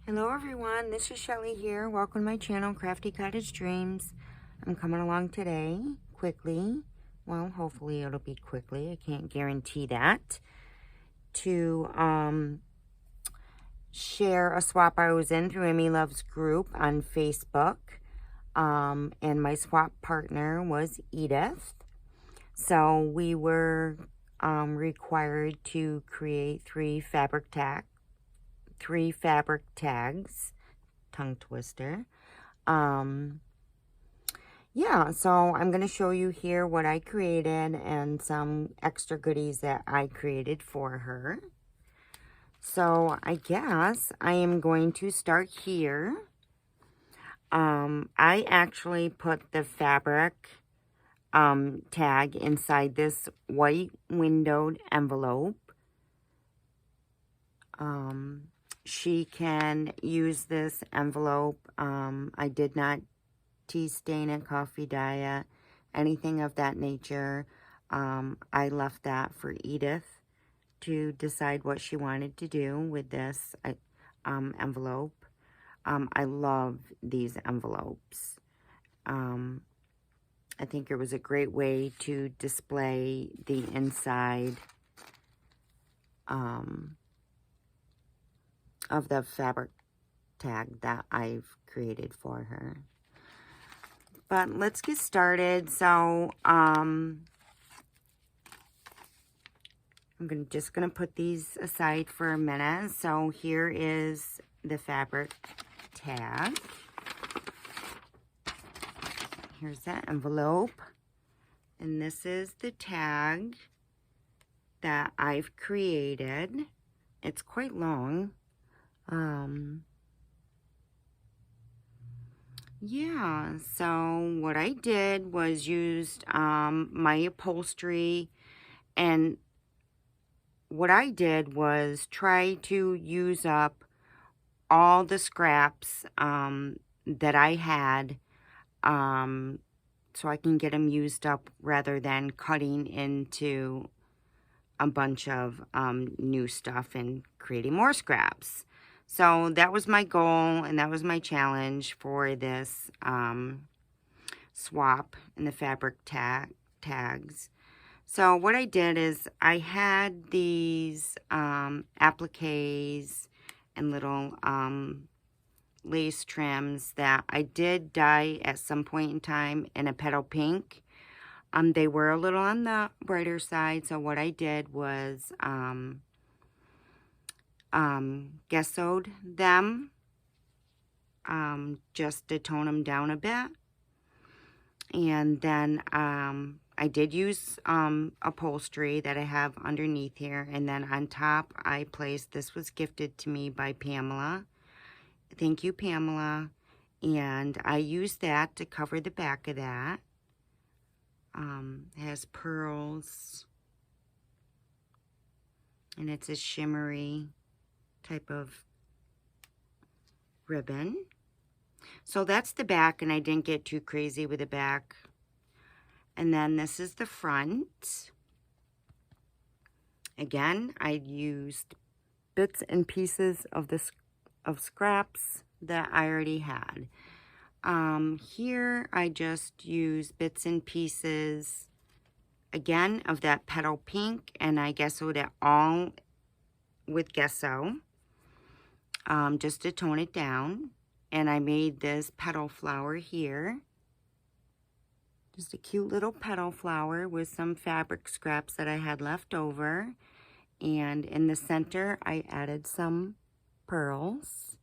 Hello everyone, this is Shelly here. Welcome to my channel, Crafty Cottage Dreams. I'm coming along today, quickly. Well, hopefully it'll be quickly. I can't guarantee that. To share a swap I was in through Amy Loves group on Facebook. And my swap partner was Edith. So we were required to create three fabric tags, tongue twister. Yeah, so I'm going to show you here what I created and some extra goodies that I created for her. So I guess I am going to start here. I actually put the fabric tag inside this white windowed envelope. She can use this envelope. I did not tea stain it, coffee dye it, anything of that nature. I left that for Edith to decide what she wanted to do with this envelope. I love these envelopes. I think it was a great way to display the inside of the fabric tag that I've created for her. But let's get started. So I'm just gonna put these aside for a minute. So here is the fabric tag. Here's that envelope, and this is the tag that I've created. It's quite long. Yeah, so what I did was used my upholstery, and what I did was try to use up all the scraps that I had, so I can get them used up rather than cutting into a bunch of new stuff and creating more scraps. So that was my goal, and that was my challenge for this swap in the fabric tags. So what I did is I had these appliques and little lace trims that I did dye at some point in time in a petal pink. They were a little on the brighter side, so what I did was gessoed them just to tone them down a bit. And then I did use upholstery that I have underneath here, and then on top I placed, this was gifted to me by Pamela. Thank you, Pamela. And I used that to cover the back of that. It has pearls, and it's a shimmery type of ribbon. So that's the back, and I didn't get too crazy with the back. And then this is the front. Again, I used bits and pieces of scraps that I already had. Here I just use bits and pieces, again, of that petal pink, and I gessoed it all with gesso, just to tone it down. And I made this petal flower here. Just a cute little petal flower with some fabric scraps that I had left over. And in the center, I added some pearls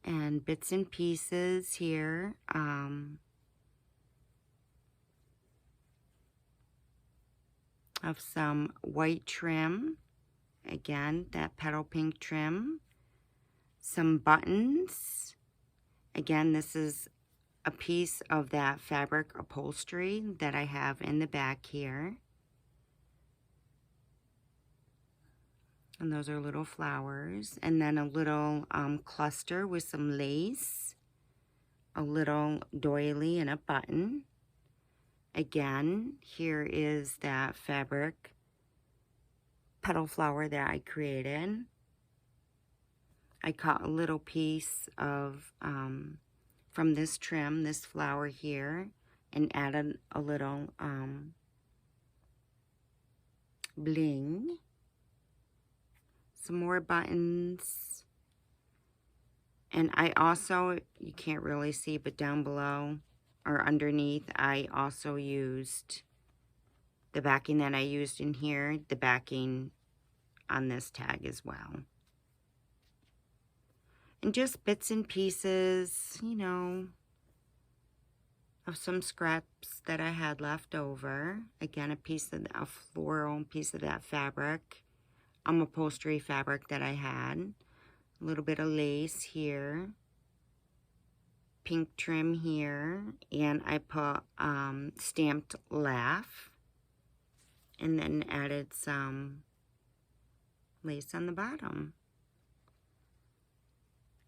and bits and pieces here. Of some white trim. Again, that petal pink trim. Some buttons. Again, this is a piece of that fabric upholstery that I have in the back here. And those are little flowers. And then a little cluster with some lace. A little doily and a button. Again, here is that fabric petal flower that I created. I cut a little piece of, from this trim, this flower here, and added a little bling. Some more buttons. And I also, you can't really see, but down below or underneath, I also used the backing that I used in here, the backing on this tag as well. And just bits and pieces, you know, of some scraps that I had left over. Again, a floral piece of that fabric, upholstery fabric that I had. A little bit of lace here, pink trim here, and I put stamped laugh, and then added some lace on the bottom,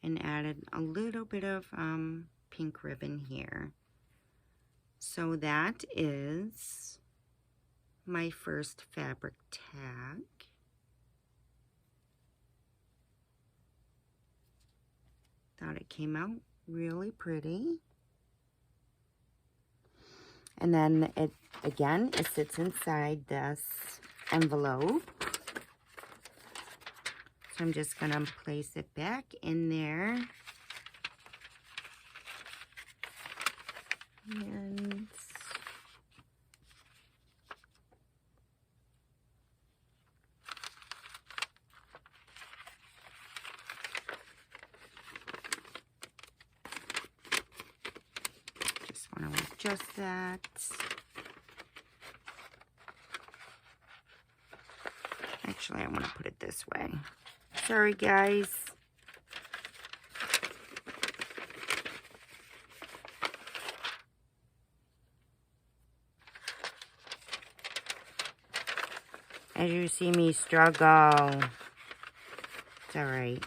and added a little bit of pink ribbon here. So that is my first fabric tag. Thought it came out really pretty. And then it, again, it sits inside this envelope. So I'm just gonna place it back in there. And just want to adjust that. Actually, I want to put it this way. Sorry, guys. As you see me struggle, it's all right.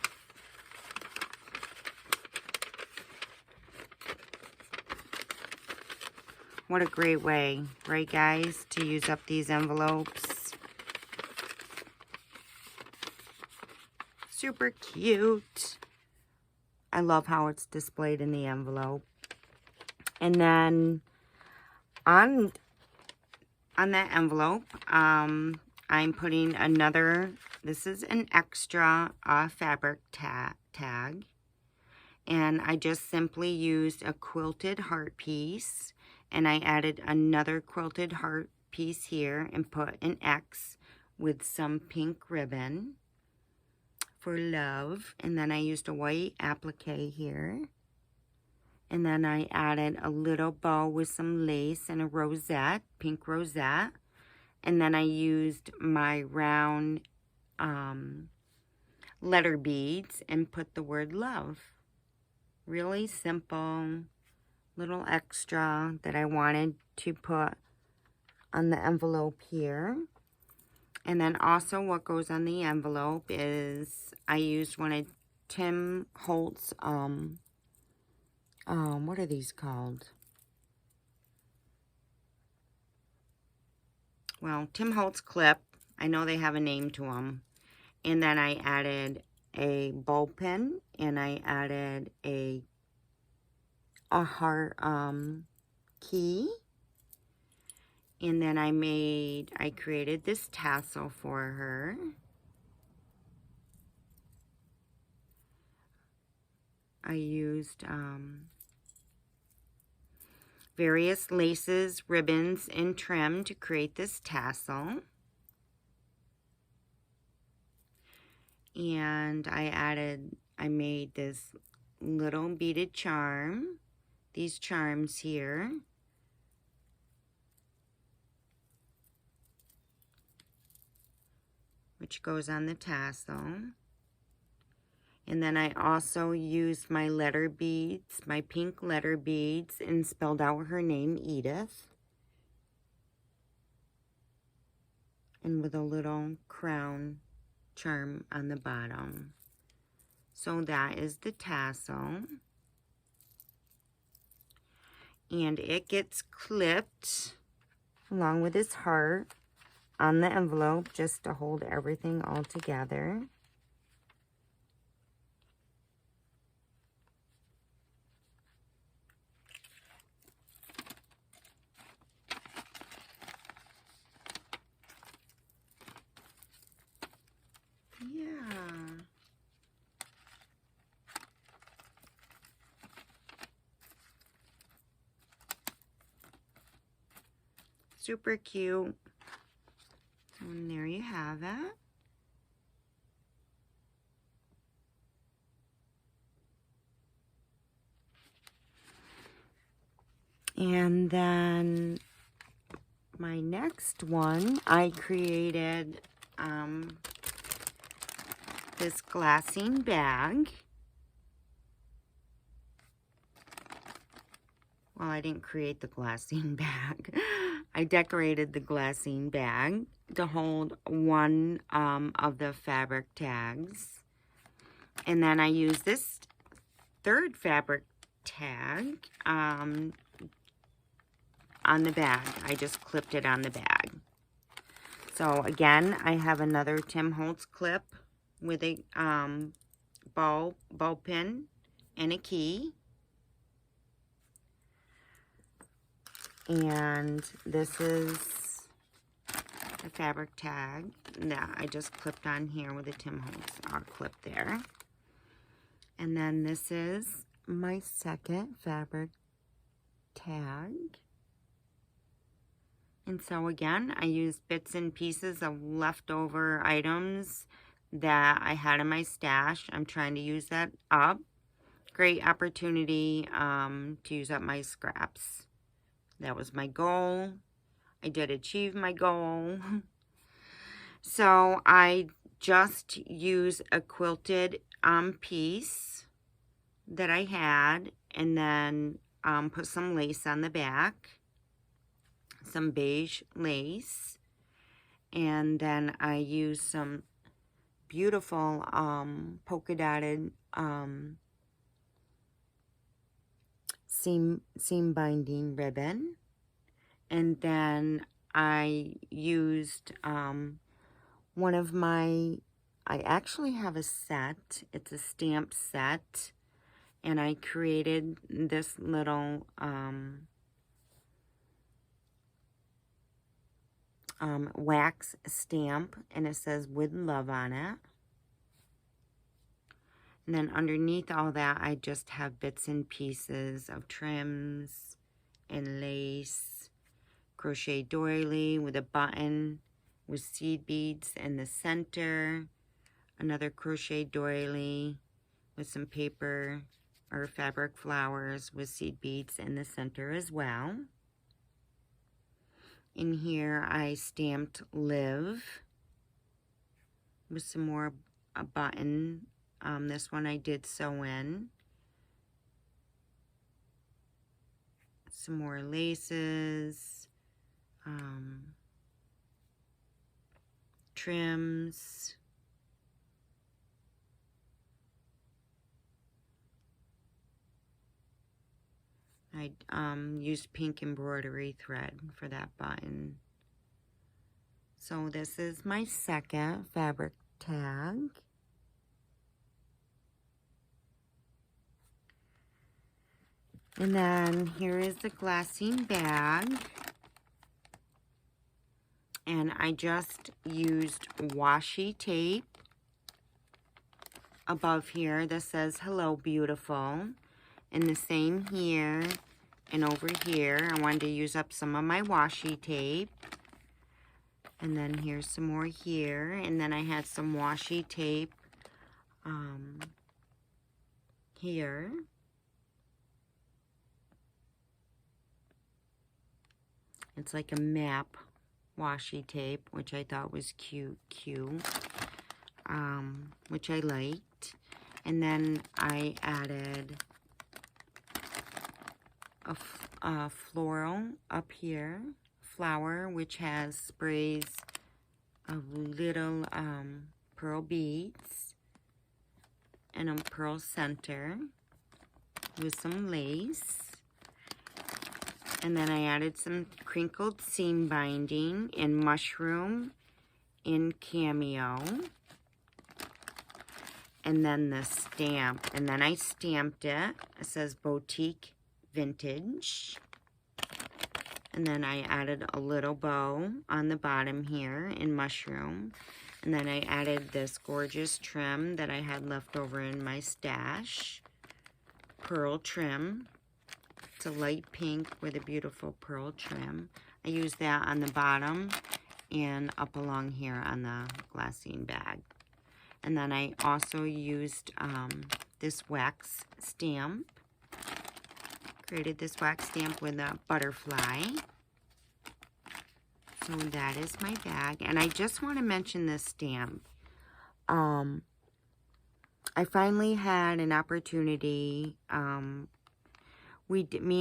What a great way, right guys, to use up these envelopes. Super cute. I love how it's displayed in the envelope. And then on that envelope, I'm putting another, this is an extra fabric tag. And I just simply used a quilted heart piece. And I added another quilted heart piece here and put an X with some pink ribbon for love. And then I used a white applique here. And then I added a little bow with some lace and a rosette, pink rosette. And then I used my round letter beads and put the word love. Really simple little extra that I wanted to put on the envelope here. And then also what goes on the envelope is I used one of Tim Holtz, what are these called? Well, Tim Holtz clip. I know they have a name to them. And then I added a ball pin, and I added a heart key. And then I created this tassel for her. I used various laces, ribbons, and trim to create this tassel. And I made this little beaded charm, these charms here. Which goes on the tassel. And then I also used my letter beads, my pink letter beads, and spelled out her name, Edith. And with a little crown charm on the bottom. So that is the tassel. And it gets clipped along with his heart on the envelope just to hold everything all together. super cute. And there you have it. And then my next one, I created this glassine bag. Well, I didn't create the glassine bag. I decorated the glassine bag to hold one of the fabric tags. And then I used this third fabric tag on the bag. I just clipped it on the bag. So again, I have another Tim Holtz clip with a ball pin and a key. And this is the fabric tag that I just clipped on here with a Tim Holtz clip there. And then this is my second fabric tag. And so again, I used bits and pieces of leftover items that I had in my stash. I'm trying to use that up. Great opportunity to use up my scraps. That was my goal. I did achieve my goal. So I just used a quilted piece that I had, and then put some lace on the back, some beige lace, and then I used some beautiful polka dotted seam binding ribbon. And then I used one of my, I actually have a set, it's a stamp set, and I created this little wax stamp, and it says "with love" on it. And then underneath all that, I just have bits and pieces of trims and lace, crochet doily with a button with seed beads in the center, another crochet doily with some paper or fabric flowers with seed beads in the center as well. In here, I stamped "Live" with some more a button. This one I did sew in. Some more laces, trims, I used pink embroidery thread for that button. So this is my second fabric tag. And then here is the glassine bag. And I just used washi tape above here that says "Hello, beautiful." And the same here and over here. I wanted to use up some of my washi tape. And then here's some more here. And then I had some washi tape here. It's like a map washi tape, which I thought was cute, which I liked. And then I added a floral up here, flower, which has sprays of little pearl beads and a pearl center with some lace. And then I added some crinkled seam binding in mushroom in cameo. And then the stamp. And then I stamped it. It says Boutique Vintage. And then I added a little bow on the bottom here in mushroom. And then I added this gorgeous trim that I had left over in my stash. Pearl trim. It's a light pink with a beautiful pearl trim. I use that on the bottom and up along here on the glassine bag. And then I also used this wax stamp. Created this wax stamp with a butterfly. So that is my bag. And I just want to mention this stamp. I finally had an opportunity. Me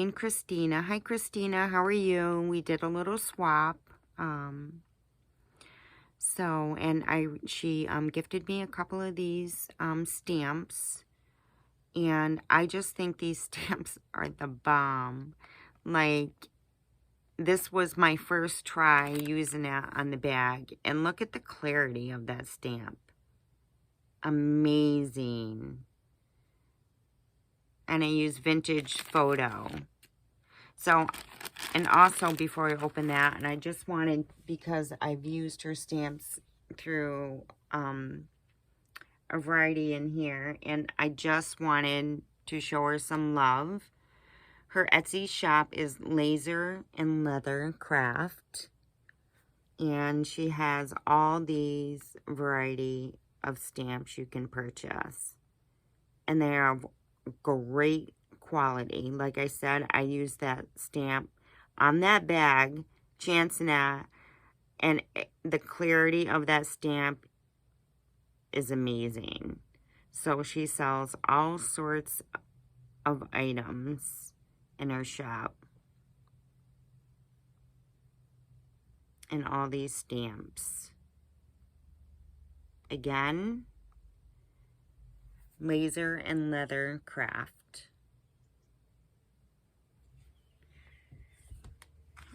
and Christina. Hi, Christina. How are you? We did a little swap. She gifted me a couple of these stamps. And I just think these stamps are the bomb. Like, this was my first try using it on the bag. And look at the clarity of that stamp. Amazing. And I use Vintage Photo. So, and also before I open that, and I just wanted, because I've used her stamps through a variety in here, and I just wanted to show her some love. Her Etsy shop is Laser and Leather Craft, and she has all these variety of stamps you can purchase, and they are great quality. Like I said, I used that stamp on that bag, chancing that, and the clarity of that stamp is amazing. So she sells all sorts of items in her shop, and all these stamps. Again, Laser and Leather Craft.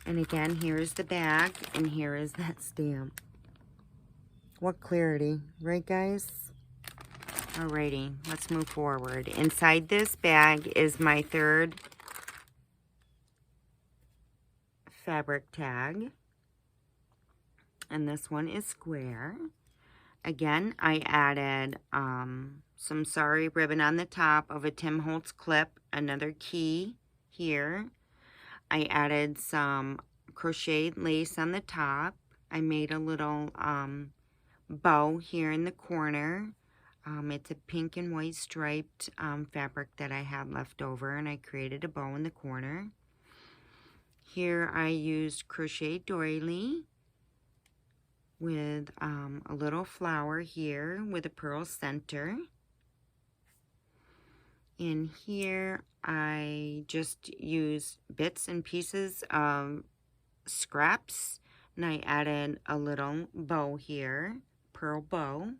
And again, here's the bag, and here is that stamp. What clarity, right guys? Alrighty, let's move forward. Inside this bag is my third fabric tag. And this one is square. Again, I added some sari ribbon on the top of a Tim Holtz clip, another key here. I added some crocheted lace on the top. I made a little bow here in the corner. It's a pink and white striped fabric that I had left over, and I created a bow in the corner. Here I used crochet doily with a little flower here with a pearl center. In here I just used bits and pieces of scraps, and I added a little bow here, pearl bow,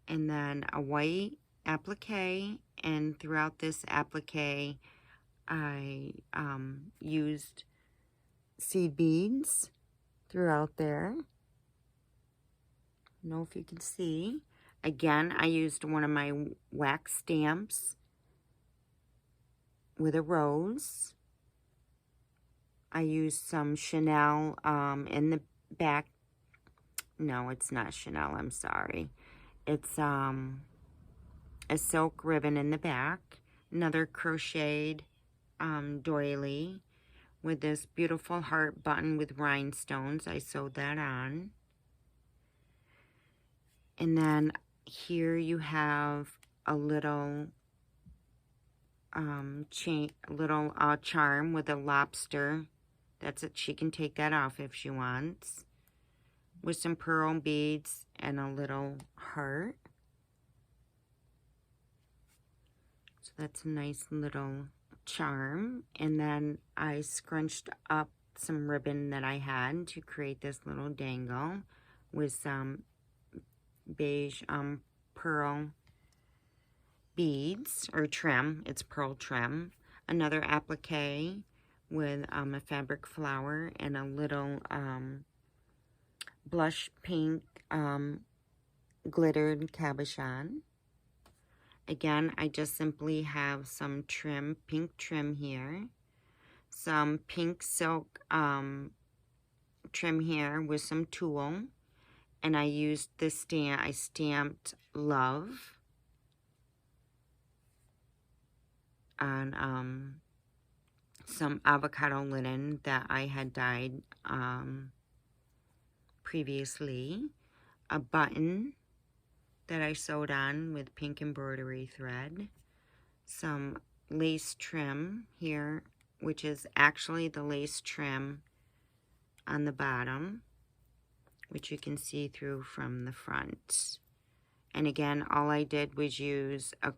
and then a white applique, and throughout this applique I used seed beads throughout there. I don't know if you can see. Again, I used one of my wax stamps with a rose. I used some Chanel in the back. No, it's not Chanel, I'm sorry. It's a silk ribbon in the back. Another crocheted doily with this beautiful heart button with rhinestones. I sewed that on. And then here you have a little charm with a lobster. That's it. She can take that off if she wants. With some pearl beads and a little heart. So that's a nice little charm. And then I scrunched up some ribbon that I had to create this little dangle with some beige pearl beads or trim. It's pearl trim. Another applique with a fabric flower and a little blush pink glittered cabochon. Again, I just simply have some trim, pink trim here, some pink silk trim here with some tulle. And I used this stamp, I stamped love on some avocado linen that I had dyed previously, a button that I sewed on with pink embroidery thread, some lace trim here, which is actually the lace trim on the bottom, which you can see through from the front. And again, all I did was use a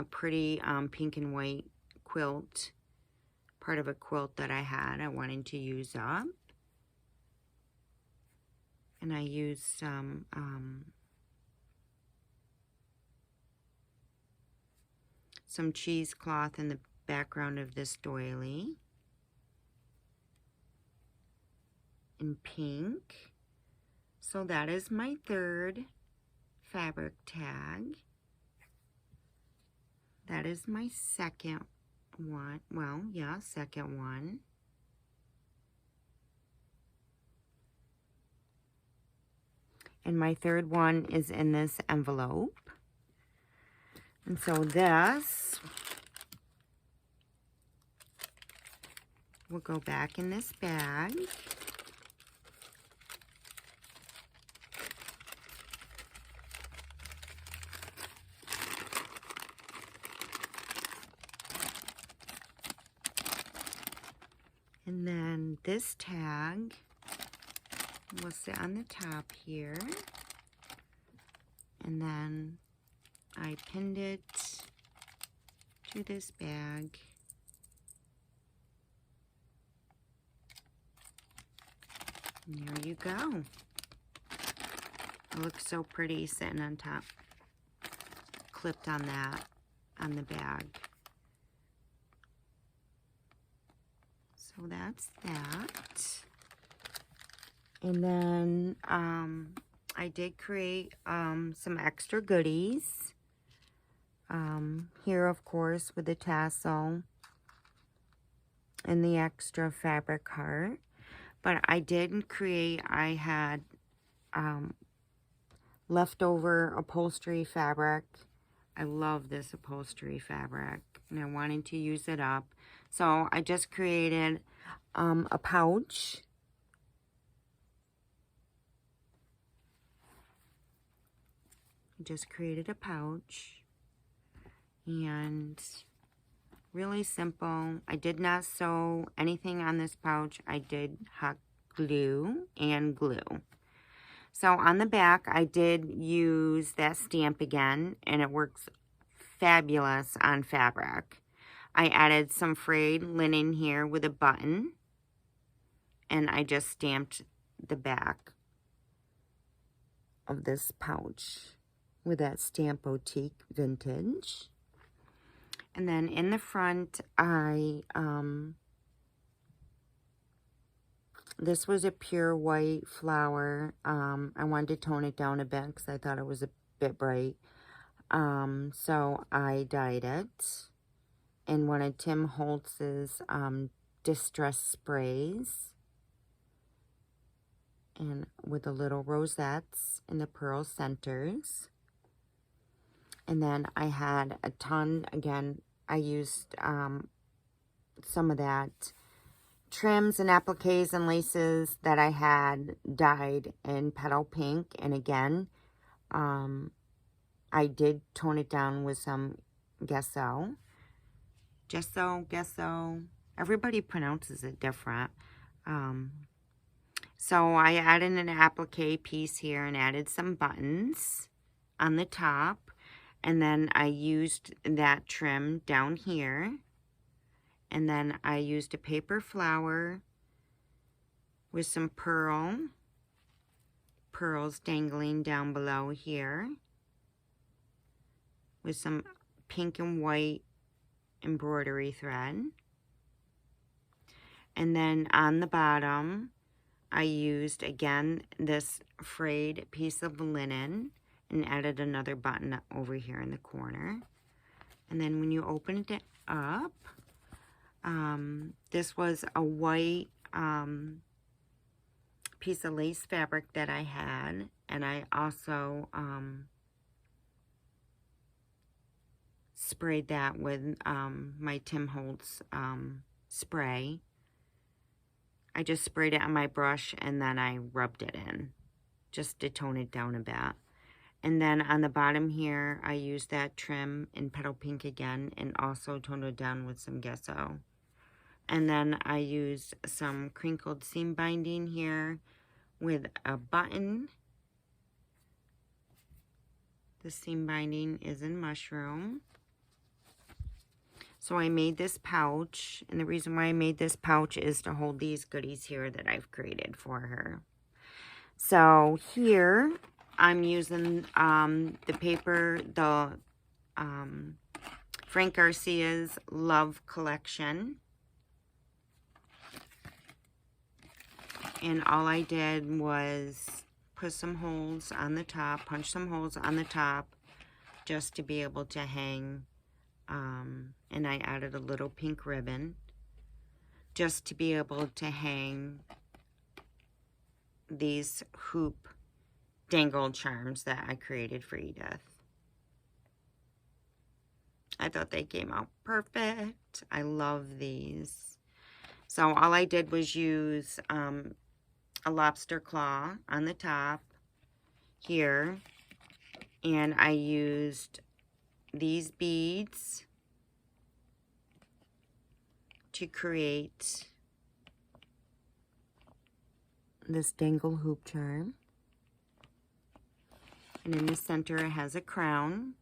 pretty pink and white quilt, part of a quilt that I had I wanted to use up. And I used some cheesecloth in the background of this doily in pink. So that is my third fabric tag. That is my second one. Well, yeah, second one. And my third one is in this envelope. And so this will go back in this bag. And then this tag will sit on the top here. And then I pinned it to this bag. And there you go. It looks so pretty sitting on top, clipped on that, on the bag. So that's that. And then I did create some extra goodies. Here, of course, with the tassel and the extra fabric heart. But I did create, I had leftover upholstery fabric. I love this upholstery fabric, and I wanted to use it up. So I just created a pouch. Just created a pouch, and really simple. I did not sew anything on this pouch. I did hot glue and glue. So on the back, I did use that stamp again, and it works fabulous on fabric. I added some frayed linen here with a button, and I just stamped the back of this pouch with that Stamp Boutique Vintage. And then in the front, this was a pure white flower. I wanted to tone it down a bit because I thought it was a bit bright. So I dyed it in one of Tim Holtz's distress sprays, and with the little rosettes in the pearl centers. And then I had a ton, again, I used some of that trims and appliques and laces that I had dyed in petal pink. And again, I did tone it down with some gesso. Gesso. Everybody pronounces it different. So I added an applique piece here and added some buttons on the top. And then I used that trim down here. And then I used a paper flower with some pearls dangling down below here, with some pink and white embroidery thread. And then on the bottom, I used, again, this frayed piece of linen and added another button over here in the corner. And then when you open it up, this was a white piece of lace fabric that I had, and I also sprayed that with my Tim Holtz spray. I just sprayed it on my brush and then I rubbed it in just to tone it down a bit. And then on the bottom here, I used that trim in Petal Pink again and also toned it down with some gesso. And then I used some crinkled seam binding here with a button. The seam binding is in Mushroom. So I made this pouch, and the reason why I made this pouch is to hold these goodies here that I've created for her. So here I'm using the paper, the Frank Garcia's Love Collection. And all I did was put some holes on the top, punch some holes on the top just to be able to hang. And I added a little pink ribbon just to be able to hang these hoop dangle charms that I created for Edith. I thought they came out perfect. I love these. So all I did was use a lobster claw on the top here, and I used these beads to create this dangle hoop charm. And in the center it has a crown.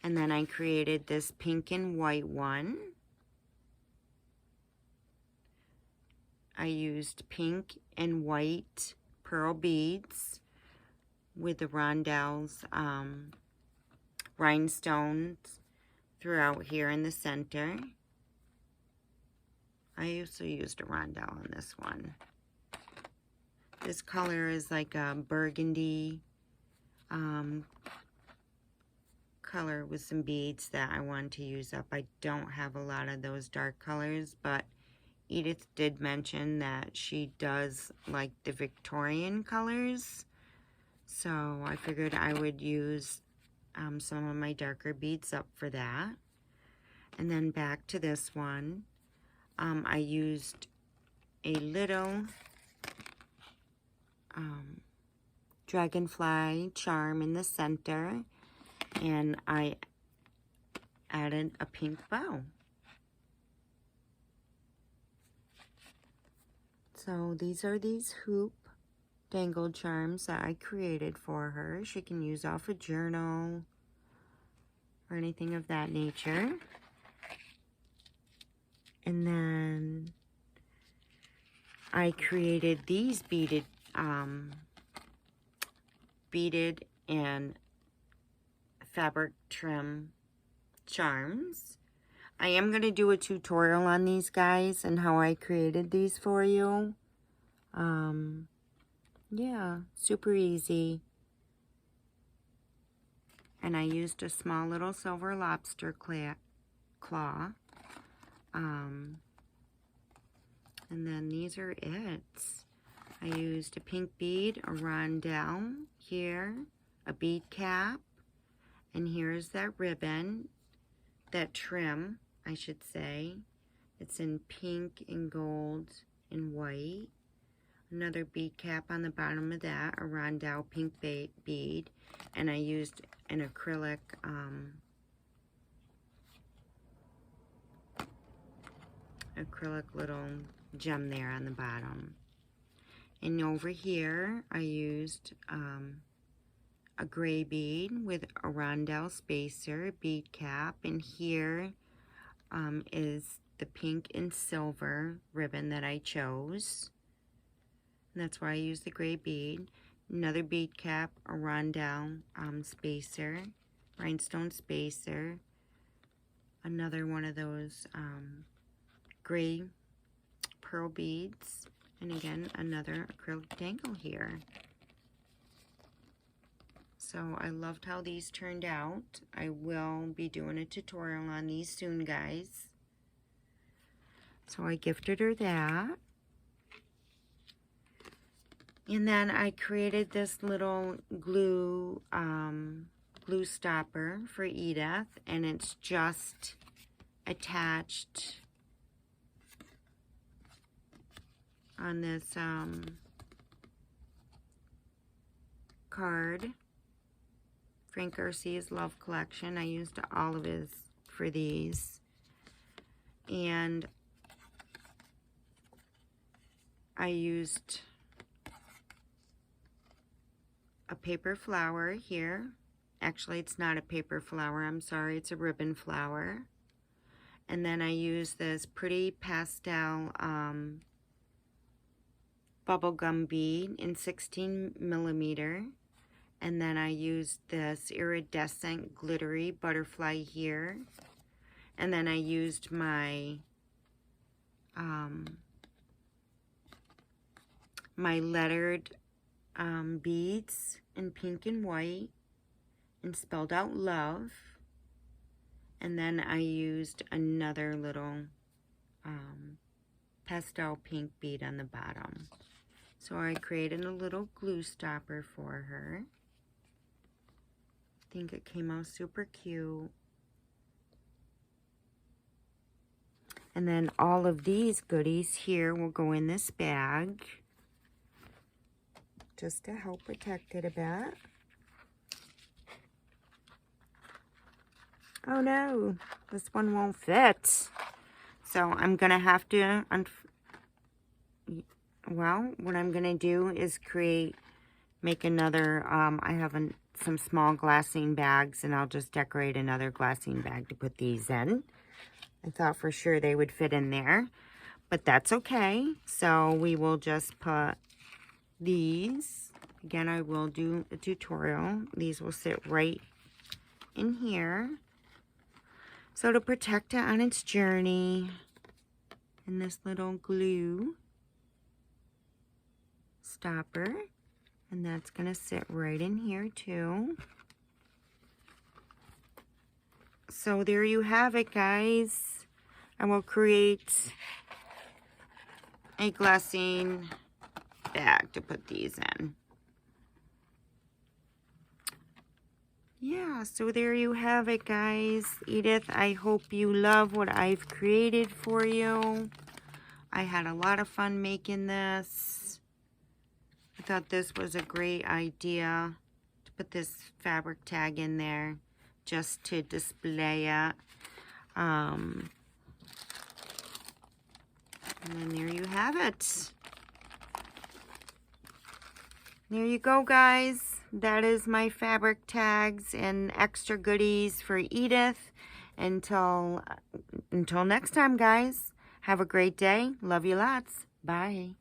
And then I created this pink and white one. I used pink and white pearl beads with the rondelles, rhinestones throughout here in the center. I also used a rondelle on this one. This color is like a burgundy color with some beads that I wanted to use up. I don't have a lot of those dark colors, but Edith did mention that she does like the Victorian colors. So I figured I would use some of my darker beads up for that. And then back to this one, I used a little dragonfly charm in the center, and I added a pink bow. So these are these hoop dangle charms that I created for her. She can use off a journal or anything of that nature. And then I created these beaded and fabric trim charms. I am going to do a tutorial on these guys and how I created these for you. Yeah, super easy. And I used a small little silver lobster claw. And then these are it. I used a pink bead, a rondelle here, a bead cap, and here's that ribbon, that trim, I should say. It's in pink and gold and white. Another bead cap on the bottom of that, a rondelle pink bead, and I used an acrylic little gem there on the bottom. And over here I used a gray bead with a rondelle spacer, bead cap, and here is the pink and silver ribbon that I chose. And that's why I used the gray bead. Another bead cap, a rondelle spacer, rhinestone spacer, another one of those gray pearl beads, and again another acrylic dangle here. So I loved how these turned out. I will be doing a tutorial on these soon, guys. So I gifted her that. And then I created this little glue glue stopper for Edith, and it's just attached on this card. Frank Garcia's Love Collection. I used all of his for these. And I used a paper flower here. Actually, it's not a paper flower. I'm sorry. It's a ribbon flower. And then I used this pretty pastel bubblegum bead in 16 millimeter. And then I used this iridescent glittery butterfly here. And then I used my my lettered beads in pink and white and spelled out love. And then I used another little pastel pink bead on the bottom. So I created a little glue stopper for her. I think it came out super cute. And then all of these goodies here will go in this bag, just to help protect it a bit. Oh no, this one won't fit. So I'm gonna have to, well, what I'm gonna do is make another, I have some small glassine bags, and I'll just decorate another glassine bag to put these in. I thought for sure they would fit in there, but that's okay. So we will just put these. Again, I will do a tutorial. These will sit right in here. So to protect it on its journey, and this little glue stopper, and that's gonna sit right in here too. So there you have it, guys. I will create a glassine bag to put these in. Yeah, so there you have it, guys. Edith, I hope you love what I've created for you. I had a lot of fun making this. I thought this was a great idea to put this fabric tag in there just to display it. And then there you have it. There you go, guys. That is my fabric tags and extra goodies for Edith. Until next time, guys. Have a great day. Love you lots. Bye.